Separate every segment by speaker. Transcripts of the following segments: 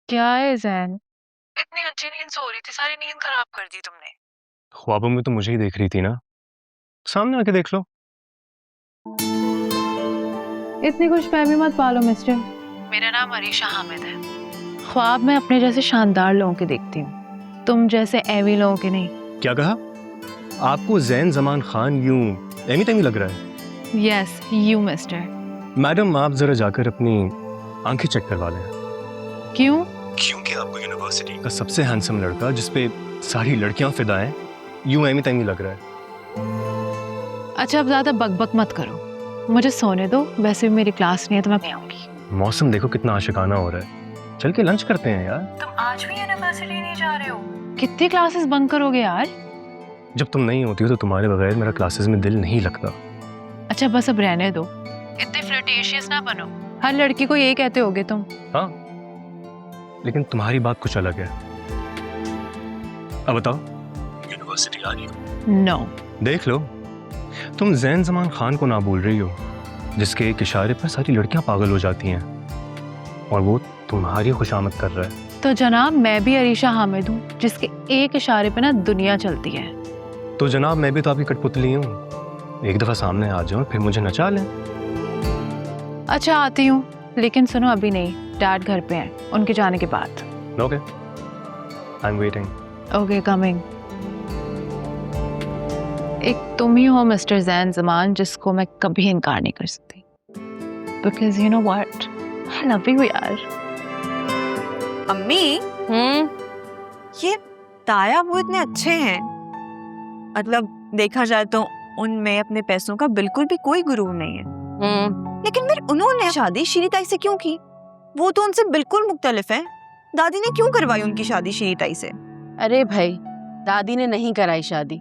Speaker 1: क्या है जैन?
Speaker 2: इतनी अच्छी नींद सो रही थी, सारी नींद खराब कर दी तुमने।
Speaker 3: ख्वाबों में तो मुझे ही देख रही थी ना, सामने आके देख लो।
Speaker 1: इतनी खुशफहमी मत पालो मिस्टर।
Speaker 2: मेरा नाम अरीशा हामिद है।
Speaker 1: ख्वाब में अपने जैसे शानदार लोगों के देखती हूँ, तुम जैसे एवी लोगों के नहीं।
Speaker 3: क्या कहा? आपको जैन जमान खान यूं एमी तेमी लग रहा है?
Speaker 1: Yes you mister.
Speaker 3: मैडम आप जरा जाकर अपनी आंखें चेक करवा लें।
Speaker 1: क्यों?
Speaker 3: क्योंकि आपको यूनिवर्सिटी का सबसे हैंडसम लड़का जिसपे सारी लड़कियां फिदा हैं यूं एमी तेमी लग रहा है।
Speaker 1: अच्छा अब ज्यादा बकबक मत करो, मुझे सोने दो। वैसे भी मेरी क्लास नहीं है तो मैं नहीं आऊंगी।
Speaker 3: मौसम देखो कितना आशिकाना हो रहा है, चल के लंच करते हैं यार।
Speaker 2: तुम आज भी यूनिवर्सिटी नहीं जा रहे हो?
Speaker 1: कितनी क्लासेस बंक करोगे यार?
Speaker 3: जब तुम नहीं होती हो तो तुम्हारे बगैर मेरा क्लासेस में दिल नहीं लगता।
Speaker 1: अच्छा बस अब रहने दो,
Speaker 2: इतने फ्लर्टेशियस ना बनो।
Speaker 1: हर लड़की को यही कहते होगे तुम।
Speaker 3: हाँ, लेकिन तुम्हारी बात कुछ अलग है। अब बताओ, यूनिवर्सिटी आ रही हो?
Speaker 1: नो।
Speaker 3: देख लो, तुम जैन जमान खान को ना बोल रही हो जिसके एक इशारे पर सारी लड़कियां पागल हो जाती हैं, और वो तुम्हारी खुशामद कर रहा है।
Speaker 1: तो जनाब मैं भी अरीशा हामिद हूँ जिसके एक इशारे पे ना दुनिया चलती है।
Speaker 3: तो जनाब मैं भी तो आपकी कठपुतली हूँ, एक दफा सामने आ जाओ फिर मुझे नचा लें।
Speaker 1: अच्छा आती हूँ, लेकिन सुनो अभी नहीं, डैड घर पे हैं, उनके जाने के बाद।
Speaker 3: Okay, I am waiting.
Speaker 1: Okay coming. एक तुम ही हो मिस्टर जैन जमान जिसको मैं कभी इनकार नहीं कर सकती, because you know what, I love you यार।
Speaker 2: अम्मी, ये ताया वो इतने अच्छे हैं, मतलब देखा जाए तो उनमें अपने पैसों का बिल्कुल भी कोई गुरूर नहीं है। लेकिन फिर उन्होंने शादी श्री ताई से क्यों की? वो तो उनसे बिल्कुल मुख्तलिफ है। दादी ने क्यों करवाई उनकी शादी श्री ताई से?
Speaker 4: अरे भाई, दादी ने नहीं कराई शादी,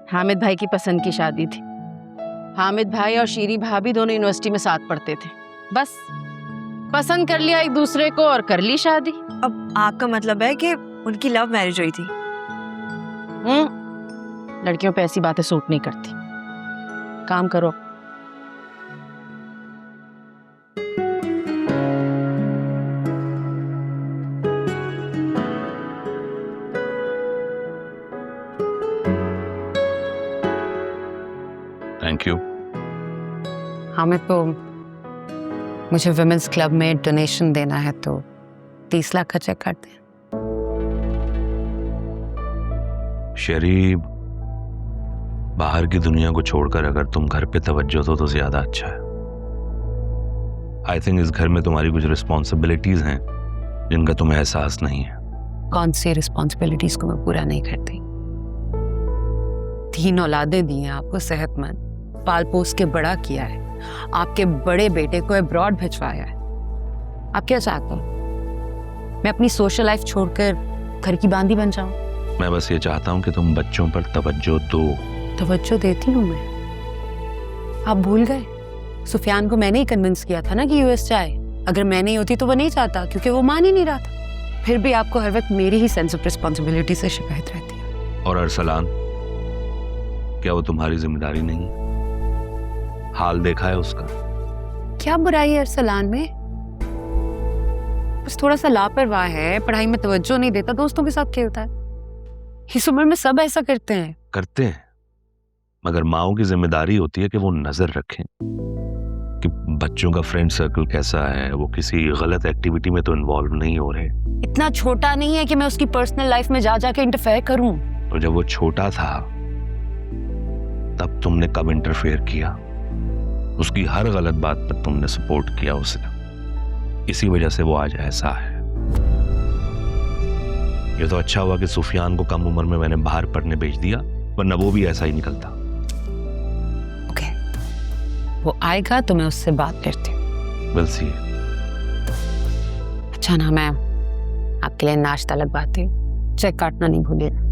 Speaker 4: हामिद भाई की पसंद की शादी थी। हामिद भाई और शीरी भाभी दोनों यूनिवर्सिटी में साथ पढ़ते थे, बस पसंद कर लिया एक दूसरे को और कर ली शादी।
Speaker 2: अब आपका मतलब है कि उनकी लव मैरिज हुई थी?
Speaker 4: लड़कियों पे ऐसी बातें सूट नहीं करती। काम करो।
Speaker 3: Thank you.
Speaker 4: हमें तो मुझे विमेंस क्लब में डोनेशन देना है, तो 30 लाख का चेक कर दे।
Speaker 5: शरीफ, बाहर की दुनिया को छोड़कर अगर तुम घर पे तवज्जो दो तो ज्यादा अच्छा है। आई थिंक इस घर में तुम्हारी कुछ रिस्पॉन्सिबिलिटीज हैं जिनका तुम्हें एहसास नहीं है।
Speaker 4: कौन सी रिस्पॉन्सिबिलिटीज को मैं पूरा नहीं करती? 3 औलादें दी हैं आपको, सेहतमंद पाल पोस के बड़ा किया है, आपके बड़े बेटे को अब्रॉड भिजवाया है। आप क्या चाहते हो? मैं अपनी सोशल लाइफ छोड़कर घर की बांदी बन जाऊं?
Speaker 5: मैं बस ये चाहता हूँ कि तुम बच्चों पर तवज्जो दो।
Speaker 4: तवज्जो देती हूँ मैं। आप भूल गए, सुफियान को मैंने ही कन्विंस किया था ना कि यूएस जाए। अगर मैं नहीं होती तो वो नहीं चाहता, क्योंकि वो मान ही नहीं रहा था। फिर भी आपको हर वक्त मेरी ही सेंस ऑफ रिस्पॉन्सिबिलिटी से शिकायत रहती है।
Speaker 5: और अरसलान, क्या वो तुम्हारी जिम्मेदारी नहीं? हाल देखा है उसका?
Speaker 4: क्या बुराई है अरसलान में? बस थोड़ा सा लापरवाह है, पढ़ाई में तवज्जो नहीं देता, दोस्तों के साथ खेलता है। इस उम्र में सब ऐसा करते हैं।
Speaker 5: करते हैं, मगर माओ की जिम्मेदारी होती है कि वो नजर रखें कि बच्चों का फ्रेंड सर्कल कैसा है, वो किसी गलत एक्टिविटी में तो इन्वॉल्व नहीं हो रहे।
Speaker 4: इतना छोटा नहीं है कि मैं उसकी पर्सनल लाइफ में जा जाके इंटरफेयर करूं।
Speaker 5: और जब वो छोटा था तब तुमने कब इंटरफेयर किया? उसकी हर गलत बात पर तुमने सपोर्ट किया उसे। इसी वजह से वो आज ऐसा है। ये तो अच्छा हुआ कि सुफियान को कम उम्र में मैंने बाहर पढ़ने भेज दिया, वरना वो भी ऐसा ही निकलता।
Speaker 4: ओके, वो आएगा तो मैं उससे बात करती हूँ।
Speaker 5: Will see.
Speaker 4: अच्छा ना, मैं आपके लिए नाश्ता लगवाती हूँ, चेक काटना नहीं भूलिएगा।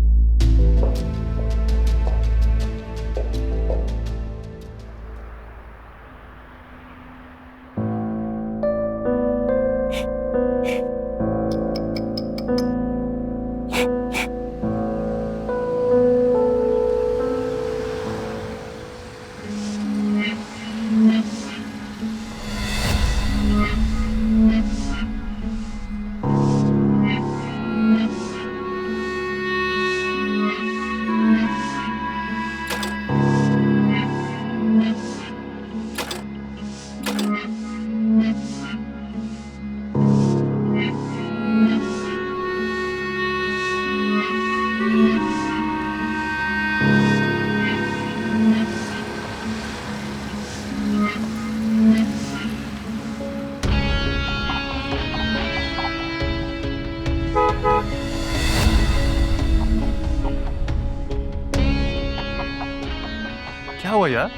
Speaker 6: क्या हुआ यार?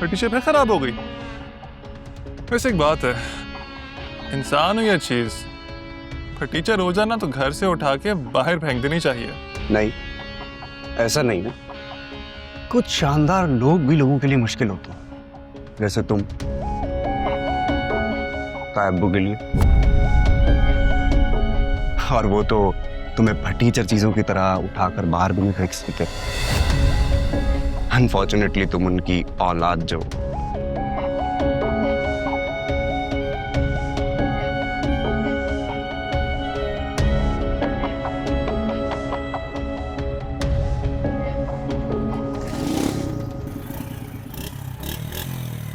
Speaker 6: फटीचर फिर खराब हो गई? वैसे एक बात है, इंसान हो या चीज, फटीचर हो जाना तो घर से उठा के बाहर फेंक देनी चाहिए।
Speaker 7: नहीं, ऐसा नहीं है। कुछ शानदार लोग भी लोगों के लिए मुश्किल होते हैं, जैसे तुम तायब्बू के लिए। और वो तो तुम्हें फटीचर चीजों की तरह उठाकर बाहर भी नहीं फेंक सकते। अनफॉर्चुनेटली तुम उनकी औलाद जो।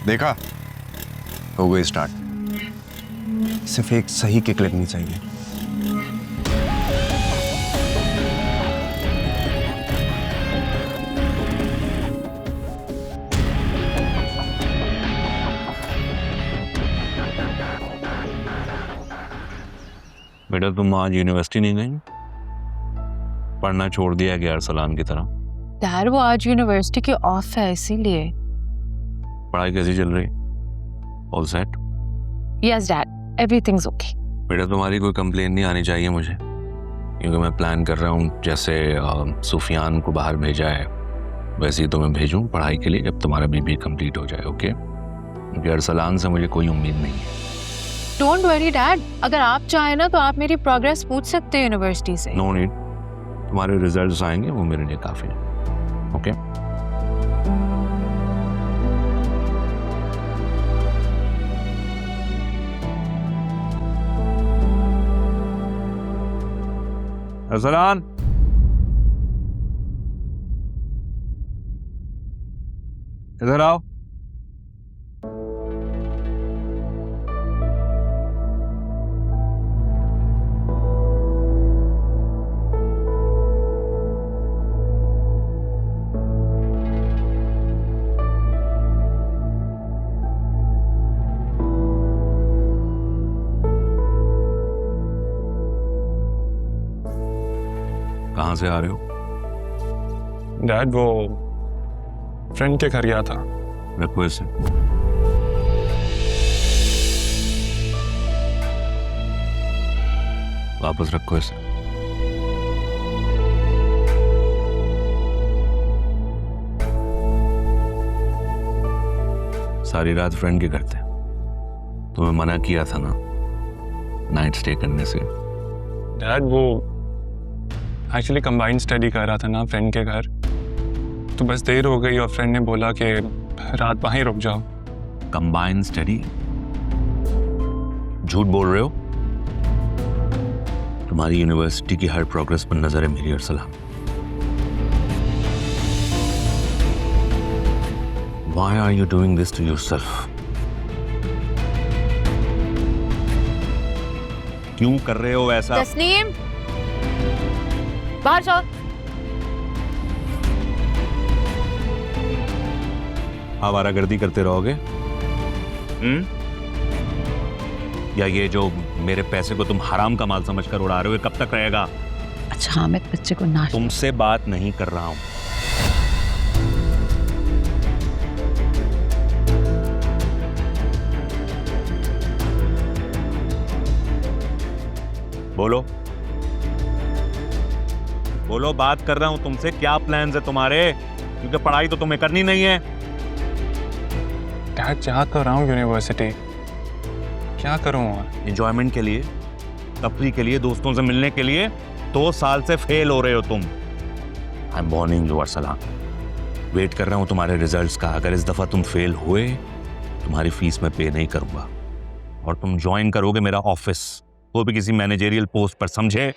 Speaker 7: देखा, हो गई स्टार्ट। सिर्फ एक सही किक लगनी चाहिए।
Speaker 5: बेटा तुम आज यूनिवर्सिटी नहीं गई? पढ़ना छोड़ दिया कि अरसलान की तरह?
Speaker 1: डैड वो आज यूनिवर्सिटी की ऑफ है इसीलिए।
Speaker 5: पढ़ाई कैसी चल रही? All set?
Speaker 1: Yes dad, everything's okay.
Speaker 5: बेटा तुम्हारी कोई कंप्लेन नहीं आनी चाहिए मुझे, क्योंकि मैं प्लान कर रहा हूँ जैसे सुफियान को बाहर भेजा है वैसे ही तुम्हें भेजूँ पढ़ाई के लिए जब तुम्हारा बीबी कंप्लीट हो जाए। ओके? क्योंकि अरसलान से मुझे कोई उम्मीद नहीं है।
Speaker 1: डोंट वरी डैड, अगर आप चाहें ना तो आप मेरी प्रोग्रेस पूछ सकते हो यूनिवर्सिटी से।
Speaker 5: नो नीड, तुम्हारे रिजल्ट्स आएंगे वो मेरे लिए काफी है। ओके? अरसलान, इधर आओ। कहाँ से आ रहे हो?
Speaker 6: डैड वो फ्रेंड के घर गया था।
Speaker 5: रखो इसे। वापस रखो इसे। सारी रात फ्रेंड के घर थे। तुम्हें मना किया था ना नाइट स्टे करने से।
Speaker 6: डैड वो एक्चुअली कंबाइंड स्टडी कर रहा था ना फ्रेंड के घर, तो बस देर हो गई और फ्रेंड ने बोला कि रात वहीं रुक जाओ।
Speaker 5: Combined study? झूठ बोल रहे हो। तुम्हारी यूनिवर्सिटी की हर प्रोग्रेस पर नजर है मेरी Arsalan. Why are you doing this to yourself? क्यों कर रहे हो ऐसा?
Speaker 1: तस्नीम, बाहर जाओ।
Speaker 5: आवारागर्दी करते रहोगे? या ये जो मेरे पैसे को तुम हराम का माल समझकर उड़ा रहे हो, ये कब तक रहेगा?
Speaker 1: अच्छा हामिद, बच्चे को ना।
Speaker 5: तुमसे बात नहीं कर रहा हूं। बोलो बोलो, बात कर रहा हूं तुमसे। क्या प्लान्स है तुम्हारे? क्योंकि पढ़ाई तो तुम्हें करनी नहीं है।
Speaker 6: डैड जा तो रहा हूँ यूनिवर्सिटी, क्या करूँ?
Speaker 5: एंजॉयमेंट के लिए, तफरी के लिए, दोस्तों से मिलने के लिए 2 साल से फेल हो रहे हो तुम। I am warning you Arsalan, wait कर रहा हूं तुम्हारे रिजल्ट्स का। अगर इस दफा तुम फेल हुए, तुम्हारी फीस मैं पे नहीं करूंगा और तुम ज्वाइन करोगे मेरा ऑफिस, वो भी किसी मैनेजरियल पोस्ट पर, समझे?